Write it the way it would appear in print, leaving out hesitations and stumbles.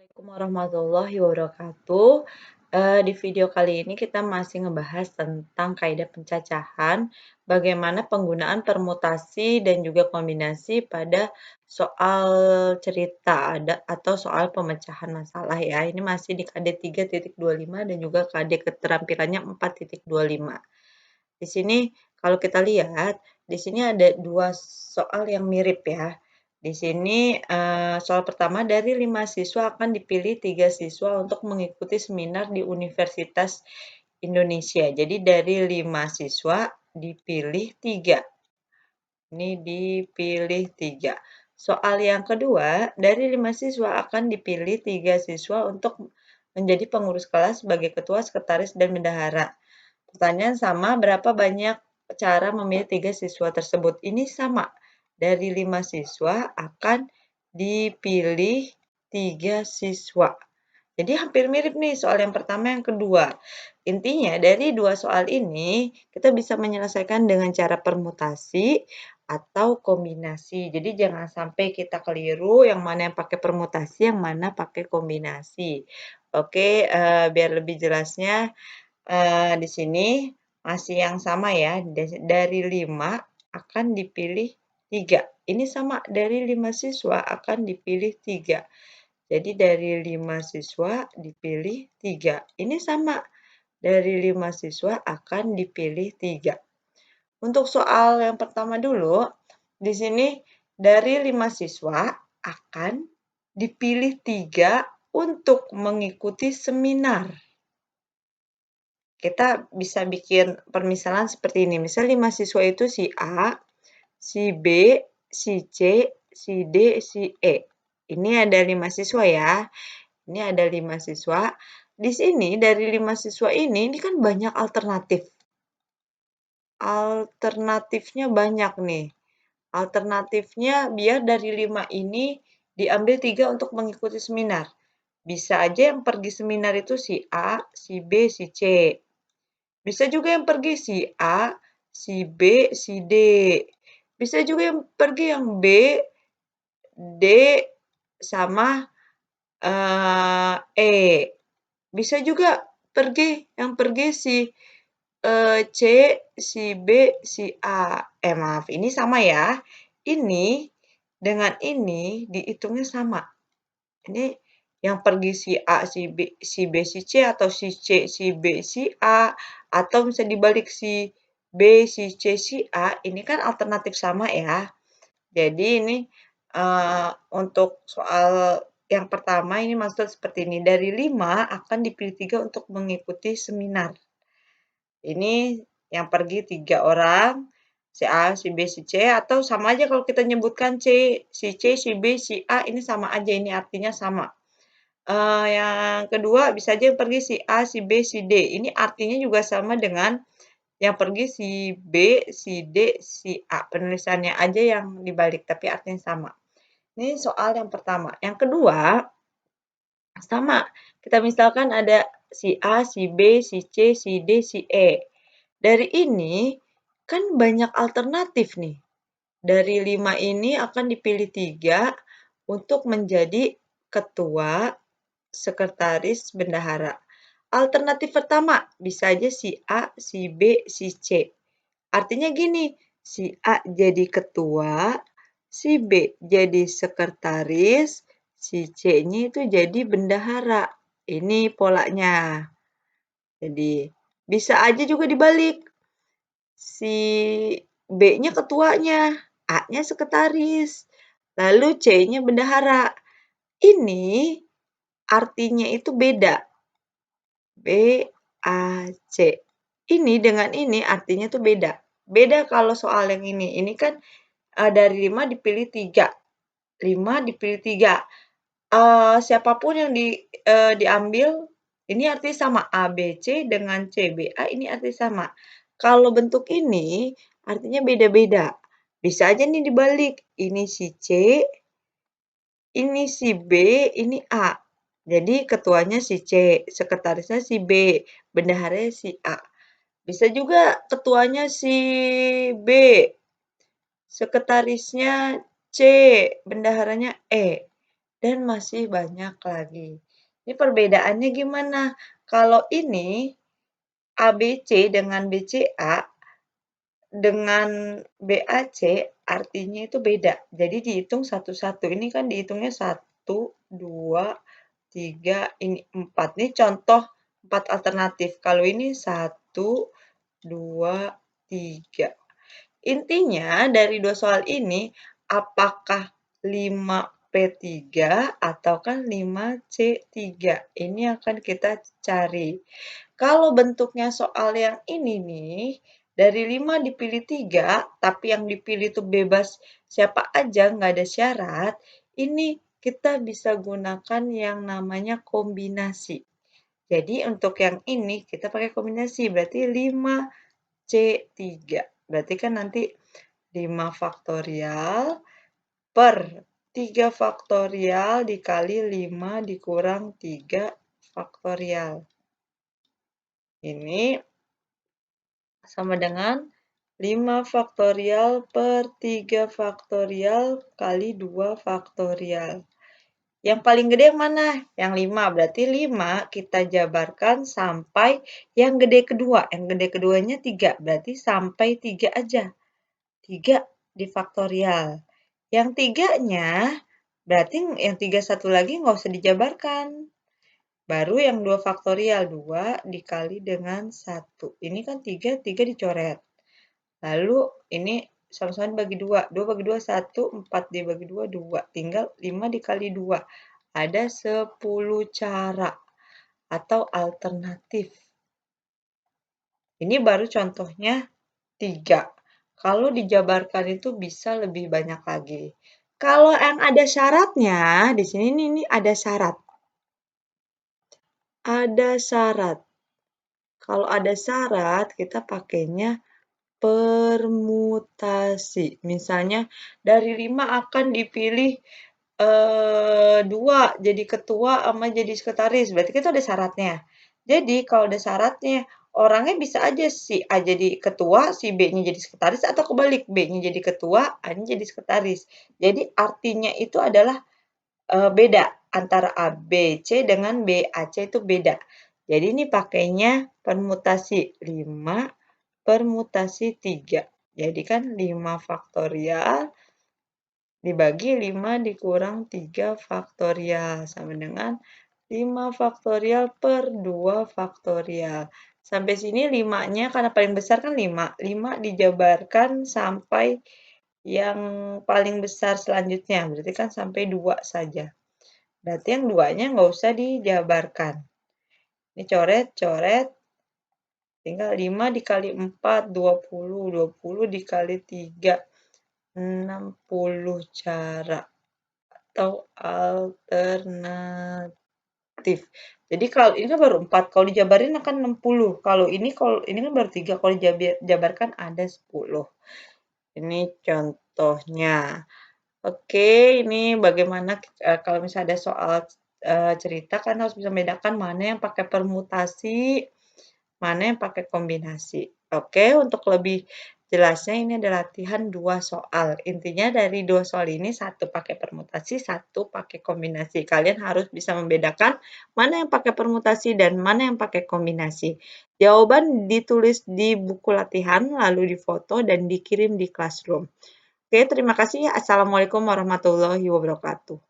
Assalamualaikum warahmatullahi wabarakatuh. Di video kali ini kita masih ngebahas tentang kaidah pencacahan, bagaimana penggunaan permutasi dan juga kombinasi pada soal cerita ada atau soal pemecahan masalah ya. Ini masih di KD 3.25 dan juga KD keterampilannya 4.25. Di sini kalau kita lihat, di sini ada 2 soal yang mirip ya. Di sini, soal pertama dari 5 siswa akan dipilih 3 siswa untuk mengikuti seminar di Universitas Indonesia. Jadi dari 5 siswa dipilih 3. Ini dipilih 3. Soal yang kedua, dari 5 siswa akan dipilih 3 siswa untuk menjadi pengurus kelas sebagai ketua, sekretaris, dan bendahara. Pertanyaan sama, berapa banyak cara memilih 3 siswa tersebut? Ini sama, dari 5 siswa akan dipilih 3 siswa. Jadi hampir mirip nih soal yang pertama yang kedua. Intinya dari 2 soal ini, kita bisa menyelesaikan dengan cara permutasi atau kombinasi. Jadi jangan sampai kita keliru yang mana yang pakai permutasi, yang mana pakai kombinasi. Oke, biar lebih jelasnya, di sini masih yang sama ya, dari 5 akan dipilih 3. Ini sama, dari 5 siswa akan dipilih 3. Jadi dari 5 siswa dipilih 3. Ini sama, dari 5 siswa akan dipilih 3. Untuk soal yang pertama dulu, di sini dari 5 siswa akan dipilih 3 untuk mengikuti seminar. Kita bisa bikin permisalan seperti ini. Misal 5 siswa itu si A, si B, si C, si D, si E. Ini ada 5 siswa ya. Ini ada 5 siswa. Di sini dari 5 siswa ini kan banyak alternatif. Alternatifnya banyak nih. Alternatifnya biar dari 5 ini diambil 3 untuk mengikuti seminar. Bisa aja yang pergi seminar itu si A, si B, si C. Bisa juga yang pergi si A, si B, si D. Bisa juga yang pergi yang B, D, sama E. Bisa juga yang pergi si C, si B, si A. Maaf, ini sama ya. Ini dengan ini dihitungnya sama. Ini yang pergi si A, si B, si C, atau si C, si B, si A, atau bisa dibalik si B, si C, si A, ini kan alternatif sama ya. Jadi ini untuk soal yang pertama ini maksud seperti ini, dari 5 akan dipilih 3 untuk mengikuti seminar. Ini yang pergi 3 orang, si A, si B, si C, atau sama aja kalau kita nyebutkan si C, si B, si A, ini sama aja, ini artinya sama. Yang kedua bisa aja yang pergi si A, si B, si D. Ini artinya juga sama dengan yang pergi si B, si D, si A. Penulisannya aja yang dibalik, tapi artinya sama. Ini soal yang pertama. Yang kedua, sama. Kita misalkan ada si A, si B, si C, si D, si E. Dari ini kan banyak alternatif nih. Dari 5 ini akan dipilih 3 untuk menjadi ketua, sekretaris, bendahara. Alternatif pertama, bisa aja si A, si B, si C. Artinya gini, si A jadi ketua, si B jadi sekretaris, si C-nya itu jadi bendahara. Ini polanya. Jadi, bisa aja juga dibalik. Si B-nya ketuanya, A-nya sekretaris, lalu C-nya bendahara. Ini artinya itu beda. B, A, C. Ini dengan ini artinya tuh beda. Beda kalau soal yang ini. Ini kan dari 5 dipilih 3. 5 dipilih 3. Siapapun yang diambil, ini artinya sama. A, B, C dengan C, B, A ini artinya sama. Kalau bentuk ini artinya beda-beda. Bisa aja nih dibalik. Ini si C, ini si B, ini A. Jadi ketuanya si C, sekretarisnya si B, bendaharanya si A. Bisa juga ketuanya si B, sekretarisnya C, bendaharanya E. dan masih banyak lagi. Ini perbedaannya gimana? Kalau ini ABC dengan BCA dengan BAC artinya itu beda. Jadi dihitung satu-satu. Ini kan dihitungnya 1, 2, 3, ini 4. Ini contoh 4 alternatif. Kalau ini 1, 2, 3. Intinya dari dua soal ini, apakah 5P3 ataukah 5C3? Ini akan kita cari. Kalau bentuknya soal yang ini nih, dari 5 dipilih 3, tapi yang dipilih itu bebas siapa aja, nggak ada syarat, ini kita bisa gunakan yang namanya kombinasi. Jadi untuk yang ini kita pakai kombinasi, berarti 5C3. Berarti kan nanti 5 faktorial per 3 faktorial dikali 5 dikurang 3 faktorial. Ini sama dengan 5 faktorial per 3 faktorial kali 2 faktorial. Yang paling gede yang mana? Yang 5. Berarti 5 kita jabarkan sampai yang gede kedua. Yang gede keduanya 3. Berarti sampai 3 aja. 3 di faktorial. Yang 3-nya, berarti yang 3 satu lagi nggak usah dijabarkan. Baru yang 2 faktorial, 2 dikali dengan 1. Ini kan 3, 3 dicoret. Lalu ini sama-sama dibagi 2. 2 bagi 2, 1. 4 dibagi 2, 2. Tinggal 5 dikali 2. Ada 10 cara atau alternatif. Ini baru contohnya 3. Kalau dijabarkan itu bisa lebih banyak lagi. Kalau yang ada syaratnya, di sini nih ada syarat. Ada syarat. Kalau ada syarat, kita pakainya permutasi. Misalnya dari 5 akan dipilih 2 jadi ketua sama jadi sekretaris. Berarti kan itu ada syaratnya. Jadi kalau ada syaratnya, orangnya bisa aja si A jadi ketua, si B-nya jadi sekretaris, atau kebalik, B-nya jadi ketua, A-nya jadi sekretaris. Jadi artinya itu adalah beda antara ABC dengan BAC itu beda. Jadi ini pakainya permutasi 5 permutasi 3. Jadi kan 5 faktorial dibagi 5 dikurang 3 faktorial sama dengan 5 faktorial per 2 faktorial. Sampai sini 5-nya karena paling besar kan 5. 5 dijabarkan sampai yang paling besar selanjutnya. Berarti kan sampai 2 saja. Berarti yang 2-nya nggak usah dijabarkan. Ini coret, coret. Tinggal 5 dikali 4, 20. 20 dikali 3, 60 cara atau alternatif. Jadi kalau ini kan baru 4, kalau dijabarin akan 60. Kalau ini kan baru 3, kalau dijabarkan ada 10. Ini contohnya. Oke, ini bagaimana kalau misalnya ada soal cerita kan harus bisa membedakan mana yang pakai permutasi, mana yang pakai kombinasi. Oke, untuk lebih jelasnya ini ada latihan 2 soal. Intinya dari 2 soal ini, 1 pakai permutasi, 1 pakai kombinasi. Kalian harus bisa membedakan mana yang pakai permutasi dan mana yang pakai kombinasi. Jawaban ditulis di buku latihan, lalu difoto dan dikirim di classroom. Oke, terima kasih. Assalamualaikum warahmatullahi wabarakatuh.